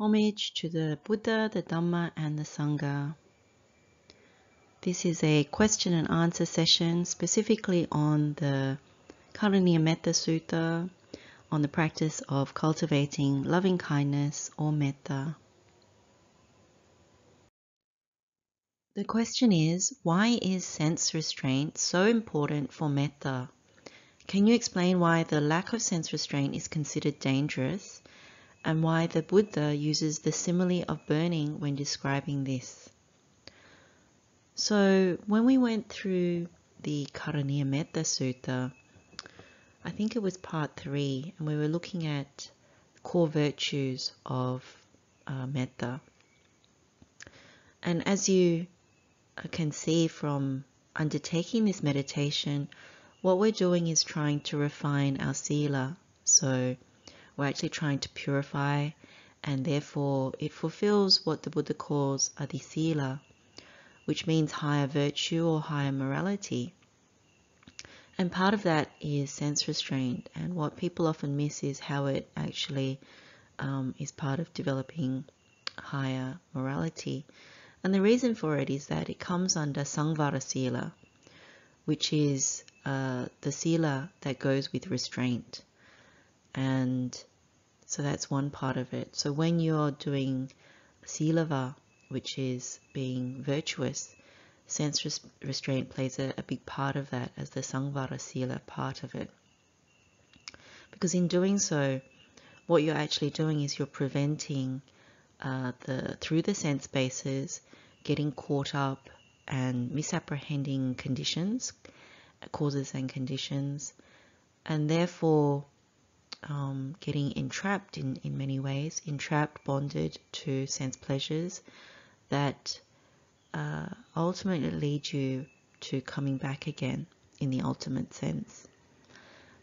Homage to the Buddha, the Dhamma, and the Sangha. This is a question and answer session specifically on the Karaṇīyametta Sutta, on the practice of cultivating loving kindness or metta. The question is, why is sense restraint so important for metta? Can you explain why the lack of sense restraint is considered dangerous, and why the Buddha uses the simile of burning when describing this? So when we went through the Karaṇīyametta Sutta, I think it was part 3, and we were looking at core virtues of metta. And as you can see from undertaking this meditation, what we're doing is trying to refine our sila. So we're actually trying to purify, and therefore it fulfills what the Buddha calls Ādittapariyāya, which means higher virtue or higher morality. And part of that is sense restraint, and what people often miss is how it actually is part of developing higher morality. And the reason for it is that it comes under Saṃvara Sila, which is the sila that goes with restraint. And so that's one part of it. So when you're doing silava, which is being virtuous, sense restraint plays a big part of that as the Saṃvara Sila part of it. Because in doing so, what you're actually doing is you're preventing through the sense bases, getting caught up and misapprehending conditions, causes and conditions, and therefore getting entrapped in many ways, bonded to sense pleasures that ultimately lead you to coming back again in the ultimate sense.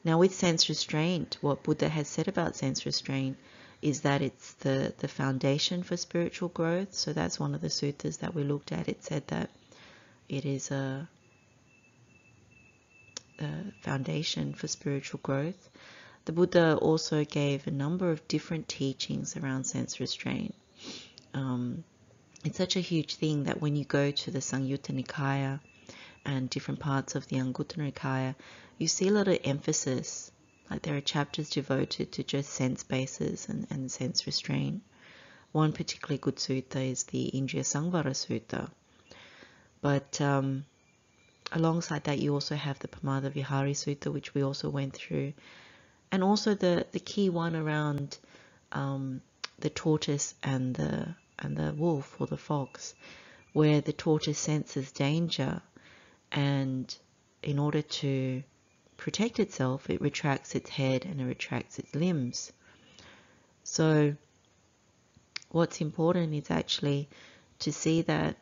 Now with sense restraint, what Buddha has said about sense restraint is that it's the foundation for spiritual growth. So that's one of the suttas that we looked at. It said that it is a foundation for spiritual growth. The Buddha also gave a number of different teachings around sense restraint. It's such a huge thing that when you go to the Saṅyutta Nikāya and different parts of the Anguttara Nikāya, you see a lot of emphasis. Like there are chapters devoted to just sense bases and sense restraint. One particularly good sutta is the Indriyasaṃvara Sutta. But alongside that, you also have the Pamādavihāri Sutta, which we also went through. And also the key one around the tortoise and the wolf or the fox, where the tortoise senses danger, and in order to protect itself, it retracts its head and it retracts its limbs. So what's important is actually to see that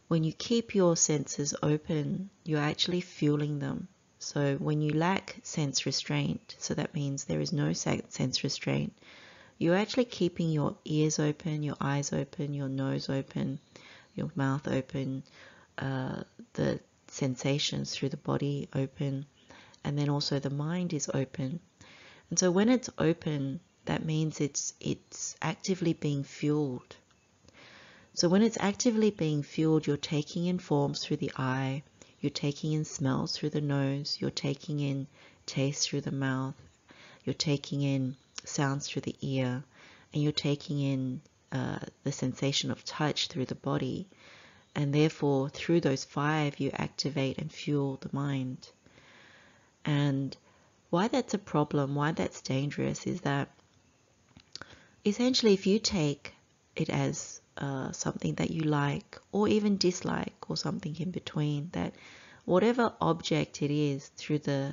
when you keep your senses open, you're actually fueling them. So when you lack sense restraint, so that means there is no sense restraint, you're actually keeping your ears open, your eyes open, your nose open, your mouth open, the sensations through the body open, and then also the mind is open. And so when it's open, that means it's actively being fueled. So when it's actively being fueled, you're taking in forms through the eye, you're taking in smells through the nose, you're taking in taste through the mouth, you're taking in sounds through the ear, and you're taking in the sensation of touch through the body. And therefore, through those 5, you activate and fuel the mind. And why that's a problem, why that's dangerous, is that essentially if you take it as something that you like or even dislike or something in between, that whatever object it is through the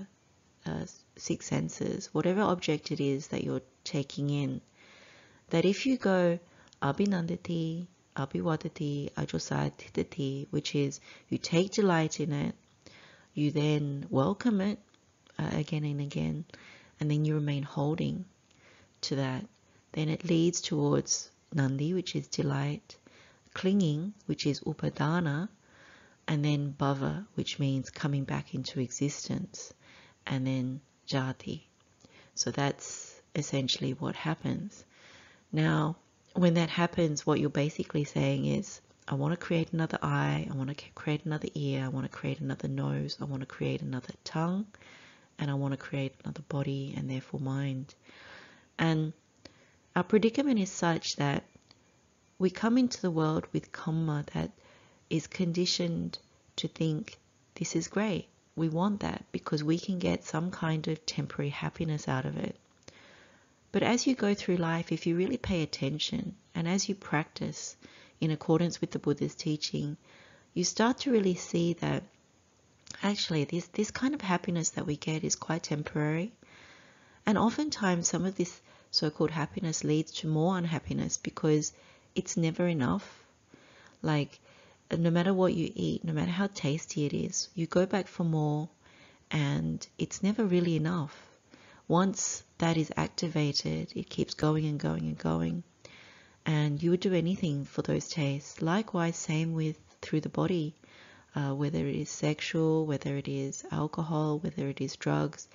6 senses, whatever object it is that you're taking in, that if you go abhinandati, abhiwadati, ajosatithati, which is you take delight in it, you then welcome it again and again, and then you remain holding to that, then it leads towards nandi, which is delight, clinging, which is upadana, and then bhava, which means coming back into existence, and then jati. So that's essentially what happens. Now, when that happens, what you're basically saying is, I want to create another eye, I want to create another ear, I want to create another nose, I want to create another tongue, and I want to create another body and therefore mind. And our predicament is such that we come into the world with kamma that is conditioned to think this is great. We want that because we can get some kind of temporary happiness out of it. But as you go through life, if you really pay attention and as you practice in accordance with the Buddha's teaching, you start to really see that actually this kind of happiness that we get is quite temporary. And oftentimes some of this so-called happiness leads to more unhappiness because it's never enough. Like, no matter what you eat, no matter how tasty it is, you go back for more and it's never really enough. Once that is activated, it keeps going and going and going. And you would do anything for those tastes. Likewise, same with through the body, whether it is sexual, whether it is alcohol, whether it is drugs.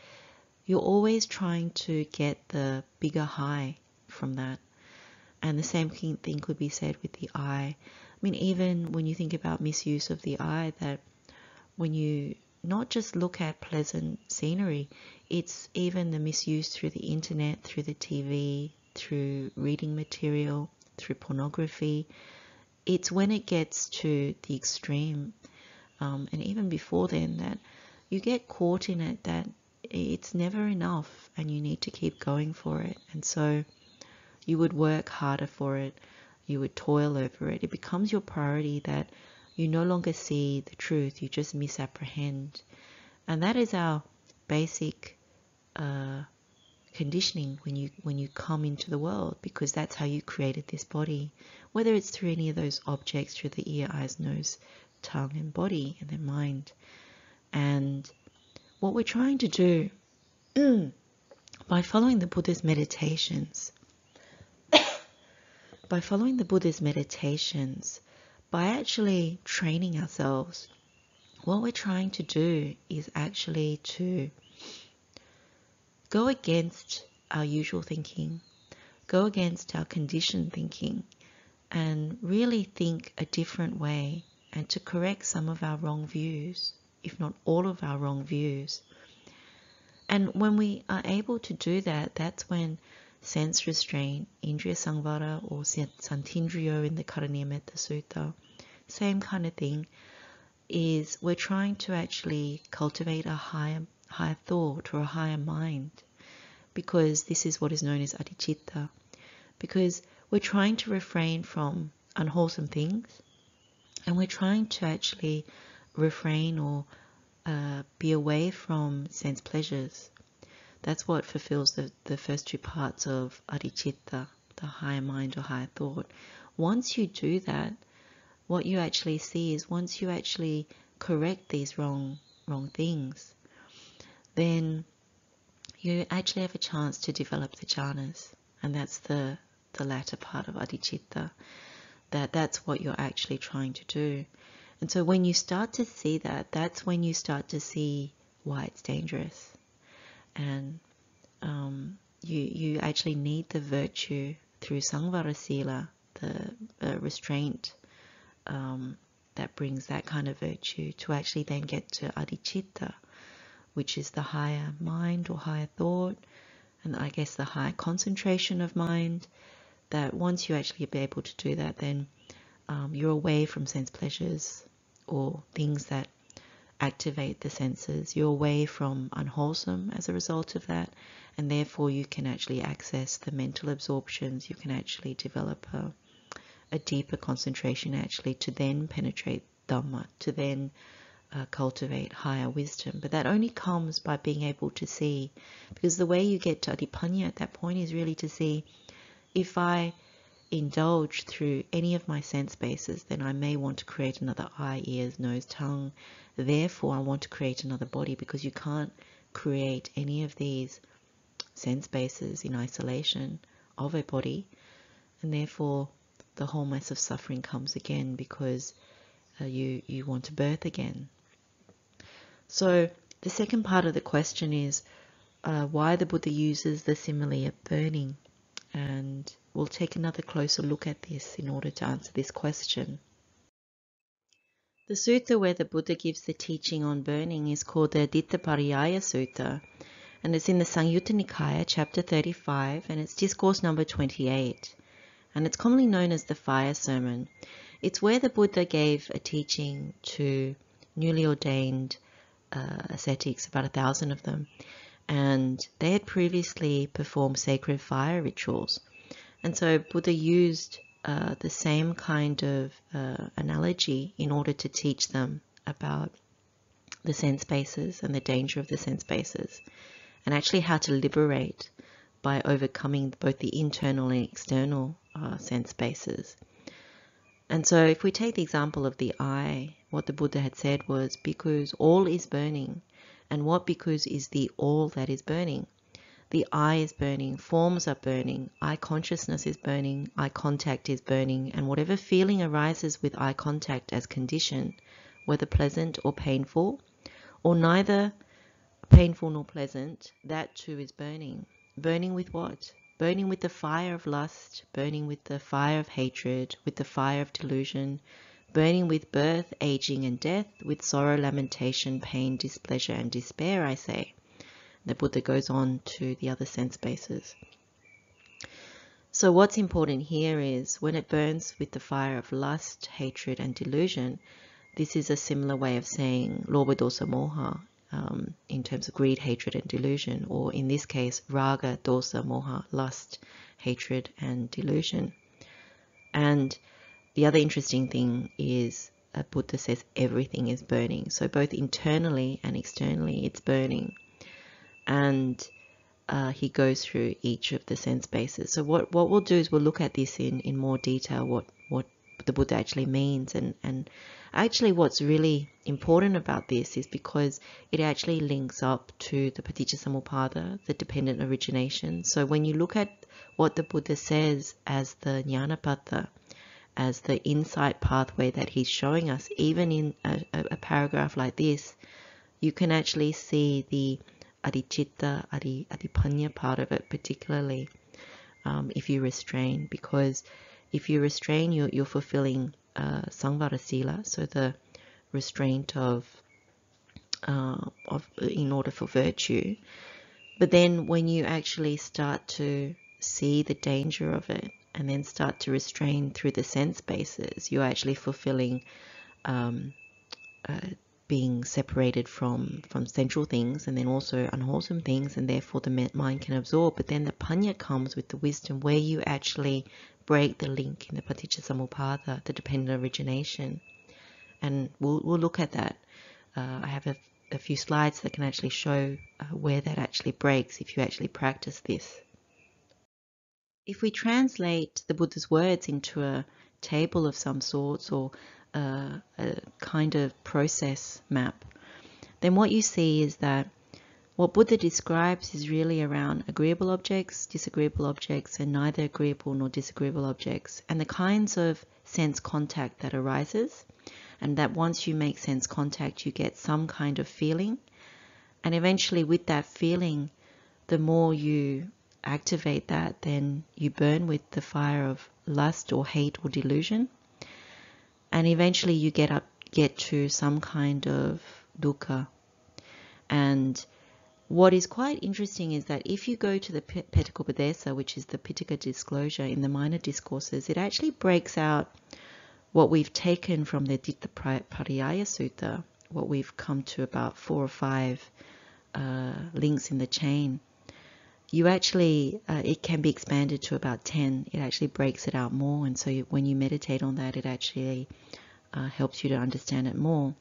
You're always trying to get the bigger high from that. And the same thing could be said with the eye. I mean, even when you think about misuse of the eye, that when you not just look at pleasant scenery, it's even the misuse through the internet, through the TV, through reading material, through pornography. It's when it gets to the extreme, and even before then, that you get caught in it, that it's never enough and you need to keep going for it. And so you would work harder for it, you would toil over it. It becomes your priority that you no longer see the truth, you just misapprehend. And that is our basic conditioning when you come into the world, because that's how you created this body, whether it's through any of those objects, through the ear, eyes, nose, tongue and body and then mind. And what we're trying to do by following the Buddha's meditations, by actually training ourselves, what we're trying to do is actually to go against our usual thinking, go against our conditioned thinking, and really think a different way, and to correct some of our wrong views, if not all of our wrong views. And when we are able to do that, that's when sense restraint, Indriyasaṃvara or Santindriyo in the Karaṇīyametta Sutta, same kind of thing, is we're trying to actually cultivate a higher thought or a higher mind, because this is what is known as Ādittapariyāya, because we're trying to refrain from unwholesome things, and we're trying to actually refrain or be away from sense pleasures. That's what fulfills the first two parts of Ādittapariyāya, the higher mind or higher thought. Once you do that, what you actually see is once you actually correct these wrong things, then you actually have a chance to develop the jhanas. And that's the latter part of Ādittapariyāya, that's what you're actually trying to do. And so when you start to see that, that's when you start to see why it's dangerous. And you actually need the virtue through Saṃvara Sila, the restraint that brings that kind of virtue, to actually then get to Ādittapariyāya, which is the higher mind or higher thought, and I guess the higher concentration of mind, that once you actually be able to do that, then you're away from sense pleasures or things that activate the senses. You're away from unwholesome as a result of that, and therefore you can actually access the mental absorptions. You can actually develop a deeper concentration actually to then penetrate Dhamma, to then cultivate higher wisdom. But that only comes by being able to see, because the way you get to Adipanya at that point is really to see, if I indulge through any of my sense bases, then I may want to create another eye, ears, nose, tongue. Therefore, I want to create another body, because you can't create any of these sense bases in isolation of a body. And therefore, the whole mess of suffering comes again, because you want to birth again. So the second part of the question is why the Buddha uses the simile of burning. And we'll take another closer look at this in order to answer this question. The sutta where the Buddha gives the teaching on burning is called the Ādittapariyāya Sutta, and it's in the Samyutta Nikaya, chapter 35, and it's discourse number 28, and it's commonly known as the fire sermon. It's where the Buddha gave a teaching to newly ordained ascetics, about 1,000 of them, and they had previously performed sacred fire rituals. And so Buddha used the same kind of analogy in order to teach them about the sense bases and the danger of the sense bases, and actually how to liberate by overcoming both the internal and external sense bases. And so if we take the example of the eye, what the Buddha had said was, because all is burning, and what because is the all that is burning? The eye is burning, forms are burning, eye consciousness is burning, eye contact is burning, and whatever feeling arises with eye contact as condition, whether pleasant or painful, or neither painful nor pleasant, that too is burning. Burning with what? Burning with the fire of lust, burning with the fire of hatred, with the fire of delusion, burning with birth, aging and death, with sorrow, lamentation, pain, displeasure and despair, I say. The Buddha goes on to the other sense bases. So what's important here is when it burns with the fire of lust, hatred and delusion, this is a similar way of saying lobha, dosa, moha, in terms of greed, hatred and delusion, or in this case raga, dosa, moha, lust, hatred and delusion. And the other interesting thing is Buddha says everything is burning. So both internally and externally it's burning. And he goes through each of the sense bases. So what we'll do is we'll look at this in more detail, what the Buddha actually means. And actually what's really important about this is because it actually links up to the Paticcasamuppada, the dependent origination. So when you look at what the Buddha says as the Jnanapattha, as the insight pathway that he's showing us, even in a paragraph like this, you can actually see the Adicitta, Adipanya part of it, particularly if you restrain, because if you restrain, you're fulfilling Samvara Sila, so the restraint of in order for virtue. But then when you actually start to see the danger of it and then start to restrain through the sense bases, you're actually fulfilling being separated from sensual things and then also unwholesome things, and therefore the mind can absorb. But then the panya comes with the wisdom where you actually break the link in the Paticcasamuppada, the dependent origination. And we'll look at that. I have a few slides that can actually show where that actually breaks if you actually practice this. If we translate the Buddha's words into a table of some sorts, or a kind of process map, then what you see is that what Buddha describes is really around agreeable objects, disagreeable objects, and neither agreeable nor disagreeable objects, and the kinds of sense contact that arises, and that once you make sense contact you get some kind of feeling, and eventually with that feeling, the more you activate that, then you burn with the fire of lust or hate or delusion, and eventually you get to some kind of dukkha. And what is quite interesting is that if you go to the Petikopadesa, which is the Pitaka disclosure in the minor discourses, it actually breaks out what we've taken from the Ādittapariyāya Sutta, what we've come to about 4 or 5 links in the chain. You actually, it can be expanded to about 10. It actually breaks it out more, and so when you meditate on that, it actually helps you to understand it more.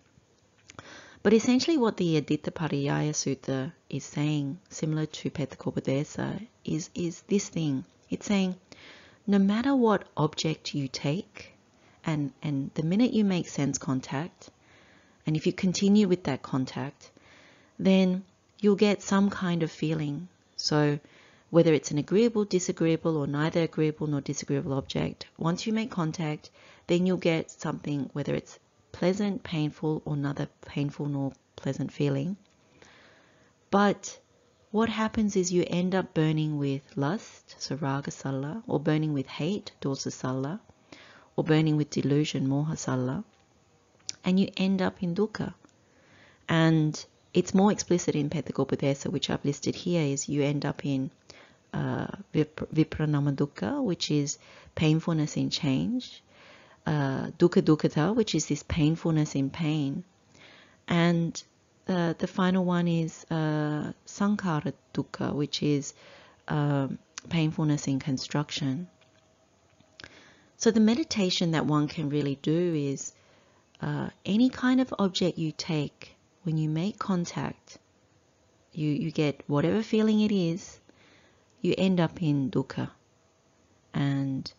But essentially what the Ādittapariyāya Sutta is saying, similar to Petikopadesa, is this thing. It's saying, no matter what object you take, and the minute you make sense contact, and if you continue with that contact, then you'll get some kind of feeling. So whether it's an agreeable, disagreeable, or neither agreeable nor disagreeable object, once you make contact, then you'll get something, whether it's pleasant, painful, or neither painful nor pleasant feeling. But what happens is you end up burning with lust, so raga salla, or burning with hate, dosa salla, or burning with delusion, moha salla, and you end up in dukkha. And it's more explicit in Pethagopadesa, which I've listed here, is you end up in vipranama dukkha, which is painfulness in change, dukkha dukkhata, which is this painfulness in pain, and the final one is sankhara dukkha, which is painfulness in construction. So the meditation that one can really do is any kind of object you take, when you make contact, you get whatever feeling it is, you end up in dukkha. And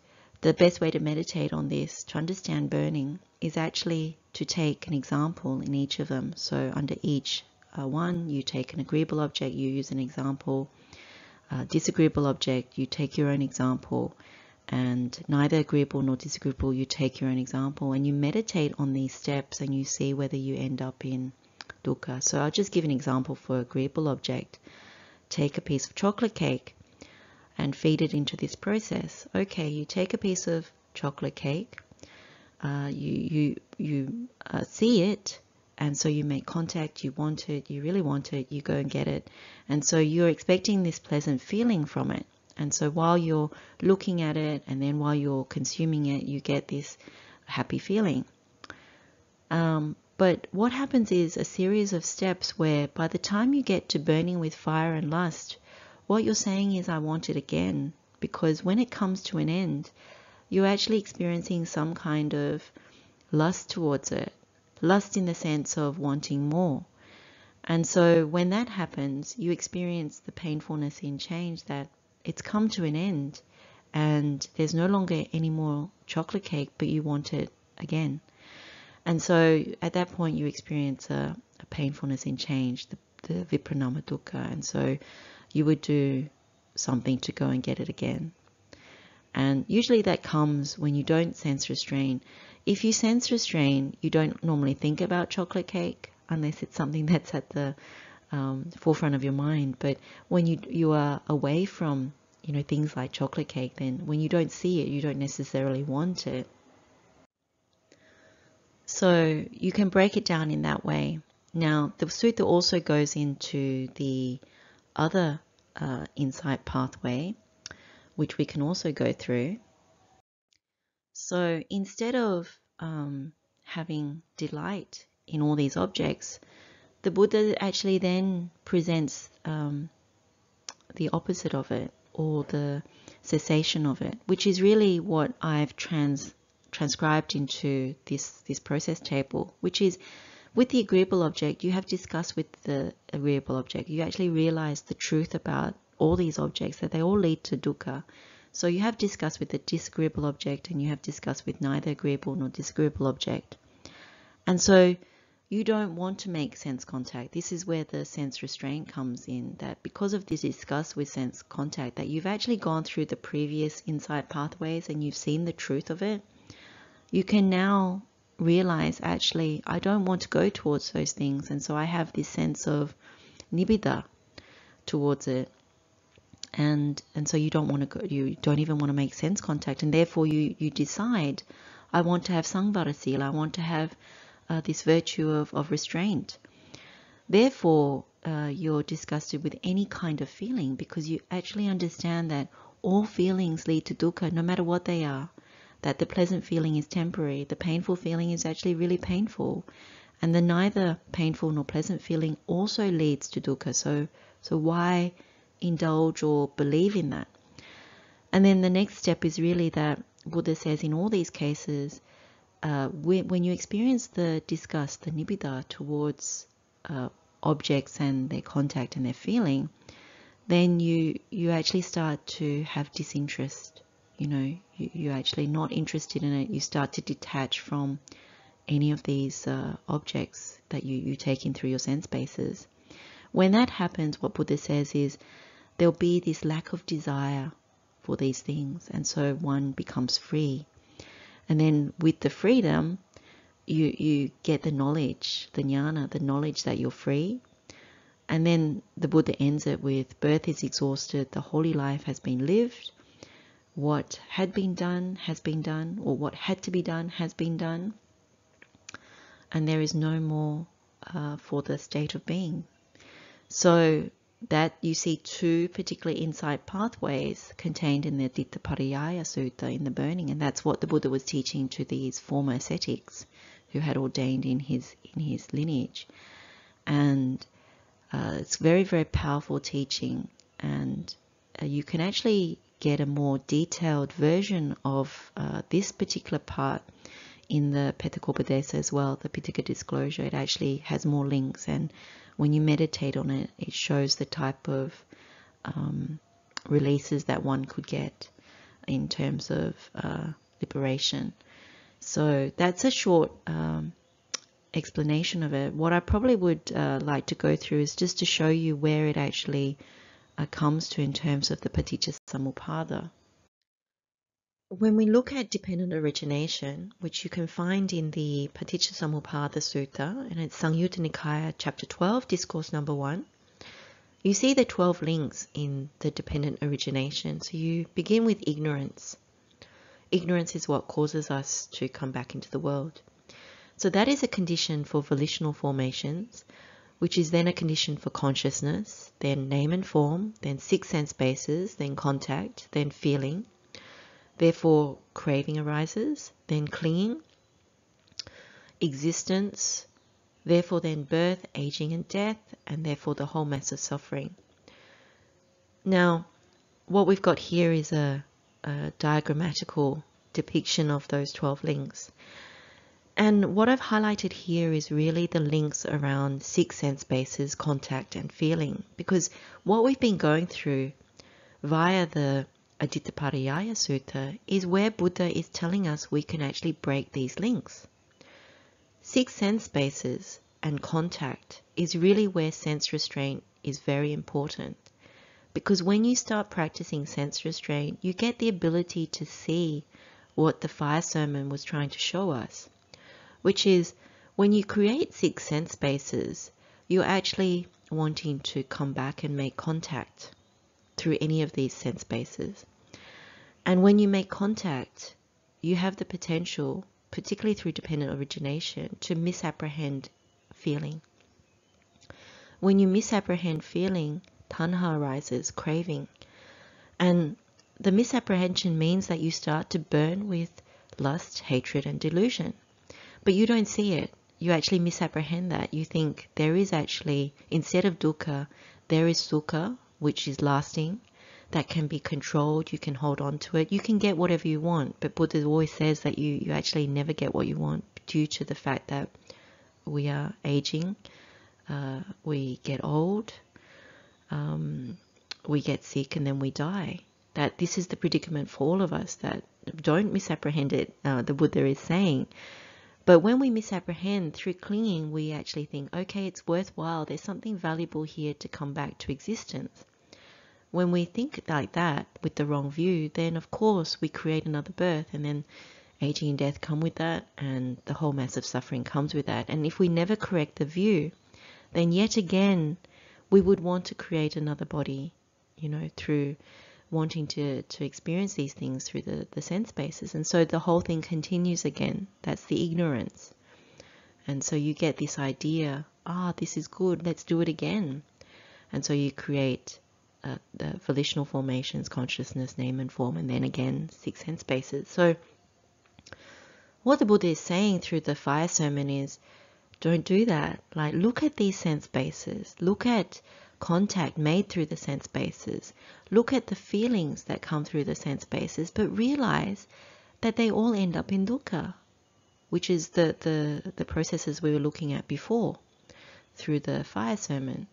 the best way to meditate on this, to understand burning, is actually to take an example in each of them. So under each one, you take an agreeable object, you use an example. Disagreeable object, you take your own example. And neither agreeable nor disagreeable, you take your own example. And you meditate on these steps and you see whether you end up in dukkha. So I'll just give an example for agreeable object. Take a piece of chocolate cake and feed it into this process. Okay, you take a piece of chocolate cake, you see it, and so you make contact, you want it, you really want it, you go and get it. And so you're expecting this pleasant feeling from it. And so while you're looking at it and then while you're consuming it, you get this happy feeling. But what happens is a series of steps where by the time you get to burning with fire and lust, what you're saying is, I want it again. Because when it comes to an end, you're actually experiencing some kind of lust towards it. Lust in the sense of wanting more. And so when that happens, you experience the painfulness in change that it's come to an end and there's no longer any more chocolate cake, but you want it again. And so at that point you experience a painfulness in change, the vipranama dukkha. And so you would do something to go and get it again. And usually that comes when you don't sense restrain. If you sense restrain, you don't normally think about chocolate cake unless it's something that's at the forefront of your mind. But when you are away from things like chocolate cake, then when you don't see it, you don't necessarily want it. So you can break it down in that way. Now the sutta also goes into the other insight pathway, which we can also go through. So instead of having delight in all these objects, the Buddha actually then presents the opposite of it, or the cessation of it, which is really what I've transcribed into this process table, which is with the agreeable object, you have discussed with the agreeable object, you actually realize the truth about all these objects, that they all lead to dukkha. So you have discussed with the disagreeable object and you have discussed with neither agreeable nor disagreeable object. And so you don't want to make sense contact. This is where the sense restraint comes in, that because of this disgust with sense contact, that you've actually gone through the previous insight pathways and you've seen the truth of it, you can now realize, actually, I don't want to go towards those things. And so I have this sense of nibbida towards it. And so you don't want to go, you don't even want to make sense contact. And therefore you decide, I want to have saṃvara sila, I want to have this virtue of restraint. Therefore, you're disgusted with any kind of feeling, because you actually understand that all feelings lead to dukkha, no matter what they are. That the pleasant feeling is temporary, the painful feeling is actually really painful, and the neither painful nor pleasant feeling also leads to dukkha. So why indulge or believe in that? And then the next step is really that Buddha says in all these cases, when you experience the disgust, the nibbida towards objects and their contact and their feeling, then you actually start to have disinterest. You're actually not interested in it. You start to detach from any of these objects that you take in through your sense bases. When that happens, what Buddha says is there'll be this lack of desire for these things, and so one becomes free. And then with the freedom, you get the knowledge, the jnana, the knowledge that you're free. And then the Buddha ends it with, birth is exhausted, the holy life has been lived, what had been done has been done, or what had to be done has been done, and there is no more for the state of being. So that you see two particular insight pathways contained in the Ādittapariyāya Sutta, in the burning, and that's what the Buddha was teaching to these former ascetics who had ordained in his lineage. And it's very, very powerful teaching, and you can actually get a more detailed version of this particular part in the Pettakopadesa as well, the Pitaka disclosure. It actually has more links, and when you meditate on it, it shows the type of releases that one could get in terms of liberation. So that's a short explanation of it. What I probably would like to go through is just to show you where it actually comes to in terms of the Paticcasamuppada. When we look at dependent origination, which you can find in the Paticcasamuppada Sutta, and it's Samyutta Nikaya, chapter 12, discourse number 1, you see the 12 links in the dependent origination. So you begin with ignorance. Ignorance is what causes us to come back into the world. So that is a condition for volitional formations, which is then a condition for consciousness, then name and form, then 6 sense bases, then contact, then feeling. Therefore, craving arises, then clinging, existence, therefore then birth, aging and death, and therefore the whole mass of suffering. Now, what we've got here is a diagrammatical depiction of those 12 links. And what I've highlighted here is really the links around 6 sense bases, contact and feeling, because what we've been going through via the Ādittapariyāya Sutta is where Buddha is telling us we can actually break these links. 6 sense bases and contact is really where sense restraint is very important, because when you start practicing sense restraint, you get the ability to see what the fire sermon was trying to show us, which is when you create 6 sense bases, you're actually wanting to come back and make contact through any of these sense bases. And when you make contact, you have the potential, particularly through dependent origination, to misapprehend feeling. When you misapprehend feeling, tanha arises, craving. And the misapprehension means that you start to burn with lust, hatred, and delusion. But you don't see it. You actually misapprehend that. You think there is actually, instead of dukkha, there is sukha, which is lasting, that can be controlled. You can hold on to it. You can get whatever you want. But Buddha always says that you actually never get what you want due to the fact that we are aging, we get old, we get sick, and then we die. That this is the predicament for all of us, that don't misapprehend it, the Buddha is saying. But when we misapprehend through clinging, we actually think, okay, it's worthwhile. There's something valuable here to come back to existence. When we think like that with the wrong view, then of course we create another birth, and then aging and death come with that, and the whole mass of suffering comes with that. And if we never correct the view, then yet again we would want to create another body, through wanting to experience these things through the sense bases. And so the whole thing continues again. That's the ignorance. And so you get this idea, this is good, let's do it again. And so you create the volitional formations, consciousness, name and form, and then again 6 sense bases. So what the Buddha is saying through the fire sermon is, don't do that. Like, look at these sense bases. Look at contact made through the sense bases. Look at the feelings that come through the sense bases, but realize that they all end up in dukkha, which is the processes we were looking at before through the fire sermon.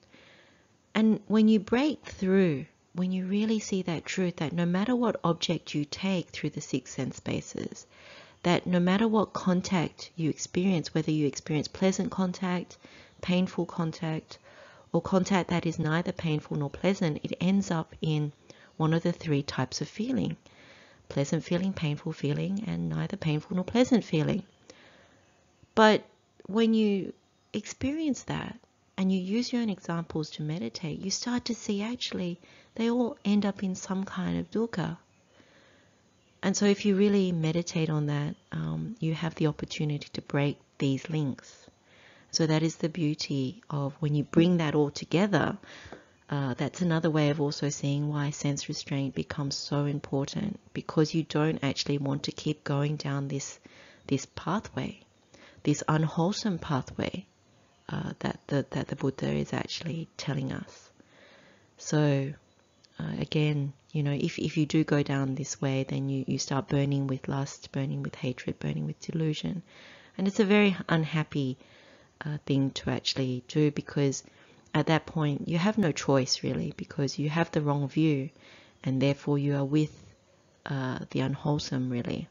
And when you break through, when you really see that truth, that no matter what object you take through the 6 sense bases, that no matter what contact you experience, whether you experience pleasant contact, painful contact, or contact that is neither painful nor pleasant, it ends up in one of the 3 types of feeling: pleasant feeling, painful feeling, and neither painful nor pleasant feeling. But when you experience that, and you use your own examples to meditate, you start to see actually they all end up in some kind of dukkha. And so if you really meditate on that, you have the opportunity to break these links. So that is the beauty of when you bring that all together. That's another way of also seeing why sense restraint becomes so important, because you don't actually want to keep going down this pathway, this unwholesome pathway that the Buddha is actually telling us. So again, if you do go down this way, then you start burning with lust, burning with hatred, burning with delusion. And it's a very unhappy thing to actually do, because at that point you have no choice really, because you have the wrong view, and therefore you are with the unwholesome really.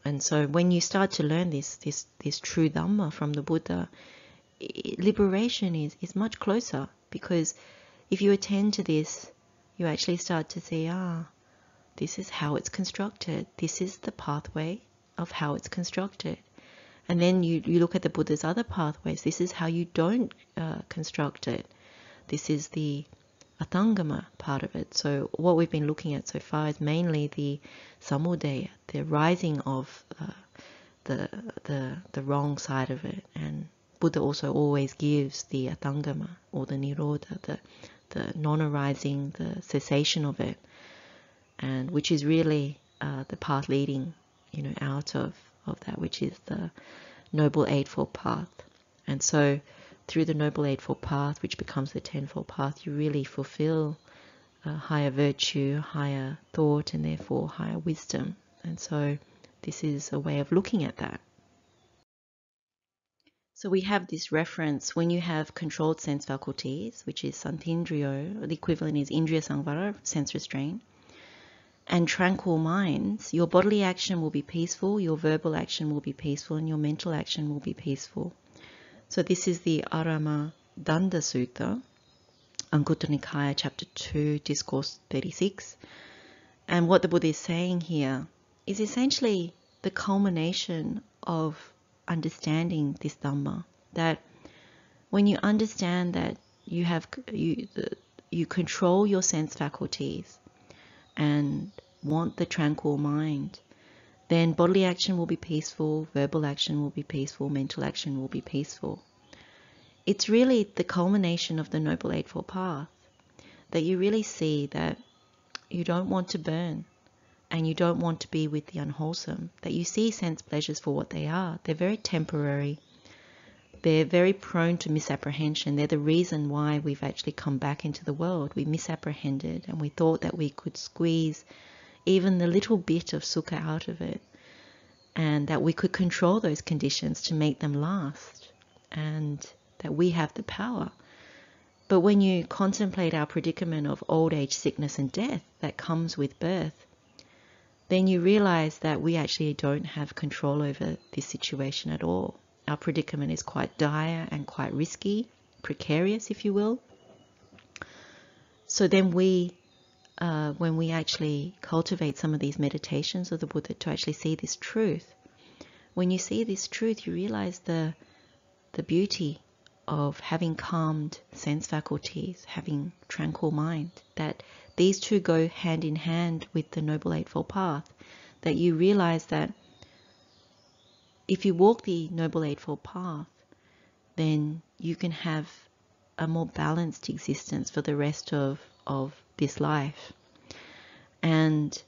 And so when you start to learn this true Dhamma from the Buddha, liberation is much closer, because if you attend to this, you actually start to see, this is how it's constructed. This is the pathway of how it's constructed. And then you look at the Buddha's other pathways. This is how you don't construct it. This is the Atangama part of it. So what we've been looking at so far is mainly the samudaya, the rising of the wrong side of it. And Buddha also always gives the Atangama, or the Nirodha, the non-arising, the cessation of it, and which is really the path leading, out of that, which is the Noble Eightfold Path. And so through the Noble Eightfold Path, which becomes the Tenfold Path, you really fulfill higher virtue, higher thought, and therefore higher wisdom. And so this is a way of looking at that. So we have this reference when you have controlled sense faculties, which is santindriyo, the equivalent is Indriyasaṃvara, sense restraint, and tranquil minds, your bodily action will be peaceful, your verbal action will be peaceful, and your mental action will be peaceful. So this is the Āramadanda Sutta, Anguttara Nikāya, chapter 2, discourse 36. And what the Buddha is saying here is essentially the culmination of understanding this Dhamma, that when you understand that you control your sense faculties and want the tranquil mind, then bodily action will be peaceful, verbal action will be peaceful, mental action will be peaceful. It's really the culmination of the Noble Eightfold Path, that you really see that you don't want to burn, and you don't want to be with the unwholesome, that you see sense pleasures for what they are. They're very temporary. They're very prone to misapprehension. They're the reason why we've actually come back into the world. We misapprehended, and we thought that we could squeeze even the little bit of sukha out of it, and that we could control those conditions to make them last, and that we have the power. But when you contemplate our predicament of old age, sickness, and death that comes with birth, then you realize that we actually don't have control over this situation at all. Our predicament is quite dire and quite risky, precarious, if you will. So then when we actually cultivate some of these meditations of the Buddha to actually see this truth, when you see this truth, you realize the beauty of having calmed sense faculties, having tranquil mind, that these two go hand in hand with the Noble Eightfold Path, that you realize that if you walk the Noble Eightfold Path, then you can have a more balanced existence for the rest of this life. And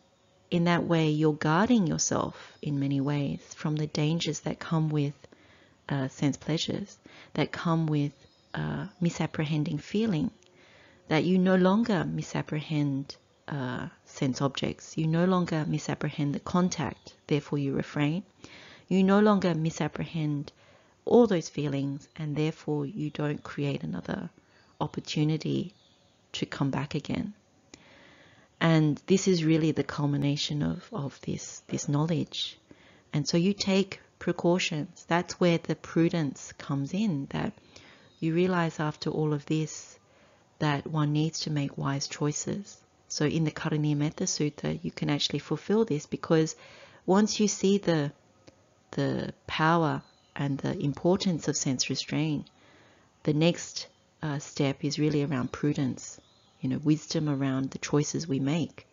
in that way, you're guarding yourself in many ways from the dangers that come with sense pleasures, that come with misapprehending feeling, that you no longer misapprehend sense objects. You no longer misapprehend the contact, therefore you refrain. You no longer misapprehend all those feelings, and therefore you don't create another opportunity to come back again. And this is really the culmination of this knowledge. And so you take precautions. That's where the prudence comes in, that you realize after all of this that one needs to make wise choices. So in the Karaṇīyametta Sutta, you can actually fulfill this, because once you see the power and the importance of sense restraint, the next step is really around prudence, wisdom around the choices we make.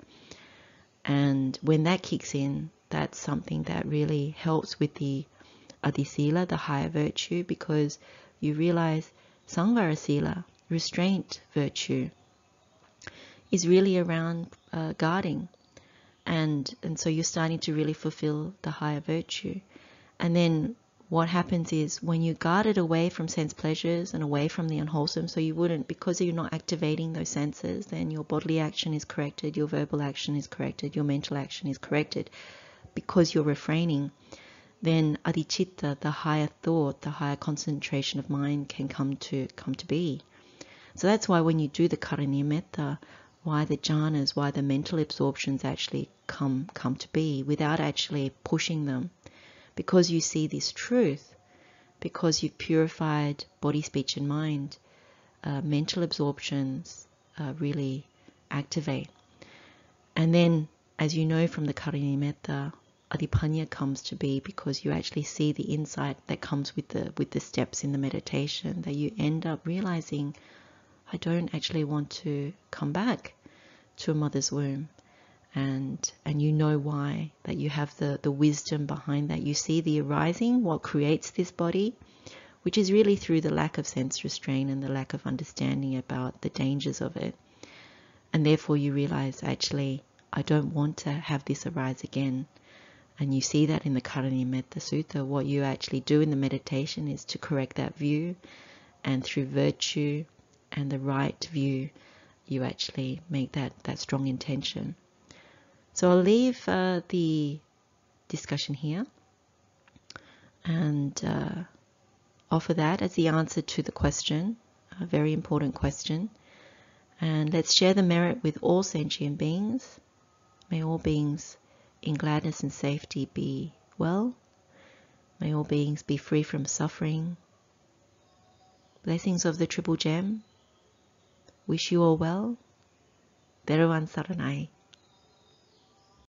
And when that kicks in, that's something that really helps with the Adisila, the higher virtue, because you realize Saṅvara Sila, restraint virtue, is really around guarding. And so you're starting to really fulfill the higher virtue. And then what happens is when you guard it away from sense pleasures and away from the unwholesome, so you wouldn't, because you're not activating those senses, then your bodily action is corrected, your verbal action is corrected, your mental action is corrected, because you're refraining, then adicitta, the higher thought, the higher concentration of mind can come to be. So that's why when you do the Karaṇīyametta, why the jhanas, why the mental absorptions actually come to be without actually pushing them. Because you see this truth, because you've purified body, speech and mind, mental absorptions really activate. And then, as you know from the Karaṇīyametta, Adipanya comes to be because you actually see the insight that comes with the steps in the meditation, that you end up realizing, I don't actually want to come back to a mother's womb. And you know why, that you have the wisdom behind that. You see the arising, what creates this body, which is really through the lack of sense restraint and the lack of understanding about the dangers of it. And therefore you realize, actually, I don't want to have this arise again. And you see that in the Karaṇīyametta Sutta. What you actually do in the meditation is to correct that view, and through virtue and the right view, you actually make that strong intention. So I'll leave the discussion here and offer that as the answer to the question, a very important question. And let's share the merit with all sentient beings. May all beings in gladness and safety be well. May all beings be free from suffering. Blessings of the Triple Gem. Wish you all well. Theravān Saranai.